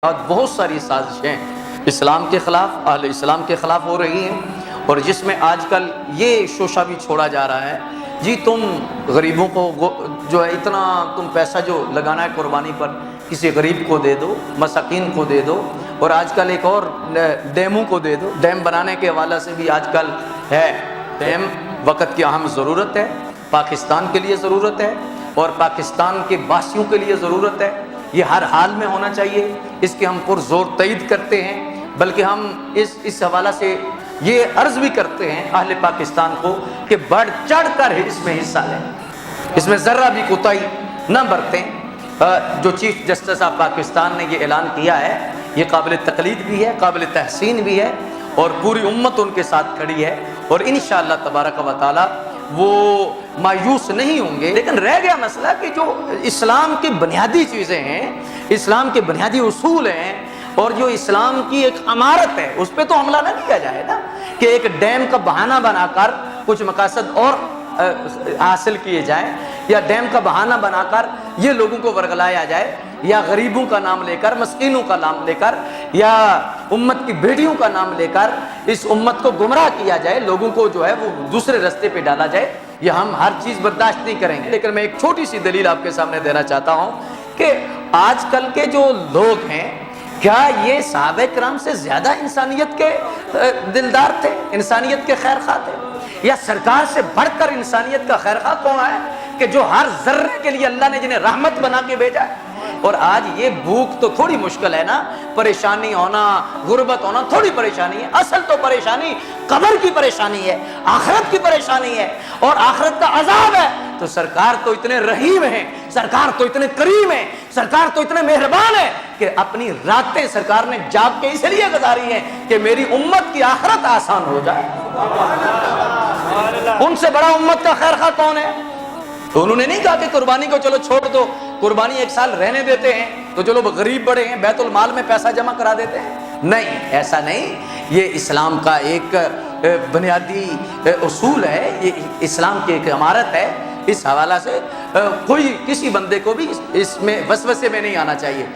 بہت ساری سازشیں اسلام کے خلاف، اہل اسلام کے خلاف ہو رہی ہیں، اور جس میں آج کل یہ شوشہ بھی چھوڑا جا رہا ہے جی تم غریبوں کو جو ہے اتنا تم پیسہ جو لگانا ہے قربانی پر کسی غریب کو دے دو، مساکین کو دے دو، اور آج کل ایک اور ڈیموں کو دے دو۔ ڈیم بنانے کے حوالے سے بھی آج کل ہے، ڈیم وقت کی اہم ضرورت ہے، پاکستان کے لیے ضرورت ہے اور پاکستان کے باسیوں کے لیے ضرورت ہے، یہ ہر حال میں ہونا چاہیے، اس کے ہم پرزور تائید کرتے ہیں، بلکہ ہم اس حوالہ سے یہ عرض بھی کرتے ہیں اہل پاکستان کو کہ بڑھ چڑھ کر اس میں حصہ لیں، اس میں ذرہ بھی کوتاہی نہ برتیں۔ جو چیف جسٹس آف پاکستان نے یہ اعلان کیا ہے یہ قابل تقلید بھی ہے، قابل تحسین بھی ہے، اور پوری امت ان کے ساتھ کھڑی ہے، اور انشاءاللہ تبارک و تعالی وہ مایوس نہیں ہوں گے۔ لیکن رہ گیا مسئلہ کہ جو اسلام کی بنیادی چیزیں ہیں، اسلام کے بنیادی اصول ہیں، اور جو اسلام کی ایک امارت ہے، اس پہ تو حملہ نہ کیا جائے نا، کہ ایک ڈیم کا بہانہ بنا کر کچھ مقاصد اور حاصل کیے جائیں، یا ڈیم کا بہانہ بنا کر یہ لوگوں کو ورگلایا جائے، یا غریبوں کا نام لے کر، مسکینوں کا نام لے کر، یا امت کی بیٹیوں کا نام لے کر اس امت کو گمراہ کیا جائے، لوگوں کو جو ہے وہ دوسرے راستے پہ ڈالا جائے، یہ ہم ہر چیز برداشت نہیں کریں گے۔ لیکن میں ایک چھوٹی سی دلیل آپ کے سامنے دینا چاہتا ہوں کہ آج کل کے جو لوگ ہیں، کیا یہ صحابہ کرام سے زیادہ انسانیت کے دلدار تھے، انسانیت کے خیر خواہ تھے، یا سرکار سے بڑھ کر انسانیت کا خیر خواہ کون ہے کہ جو ہر ذرے کے لیے اللہ نے جنہیں رحمت بنا کے بھیجا ہے؟ اور آج یہ بھوک تو تھوڑی مشکل ہے نا، پریشانی ہونا، غربت ہونا تھوڑی پریشانی ہے، اصل تو پریشانی قبر کی پریشانی ہے، آخرت کی پریشانی ہے، اور آخرت کا عذاب ہے۔ تو سرکار تو اتنے رحیم ہیں، سرکار تو اتنے کریم ہیں، سرکار تو اتنے مہربان ہیں کہ اپنی راتیں سرکار نے جاگ کے اس لیے گزاری ہیں کہ میری امت کی آخرت آسان ہو جائے۔ ان سے بڑا امت کا خیر خواہ کون ہے؟ تو انہوں نے نہیں کہا کہ قربانی کو چلو چھوڑ دو، قربانی ایک سال رہنے دیتے ہیں تو چلو غریب بڑے ہیں بیت المال میں پیسہ جمع کرا دیتے ہیں، نہیں، ایسا نہیں۔ یہ اسلام کا ایک بنیادی اصول ہے، یہ اسلام کی ایک عمارت ہے، اس حوالہ سے کوئی کسی بندے کو بھی اس میں وسوسے میں نہیں آنا چاہیے۔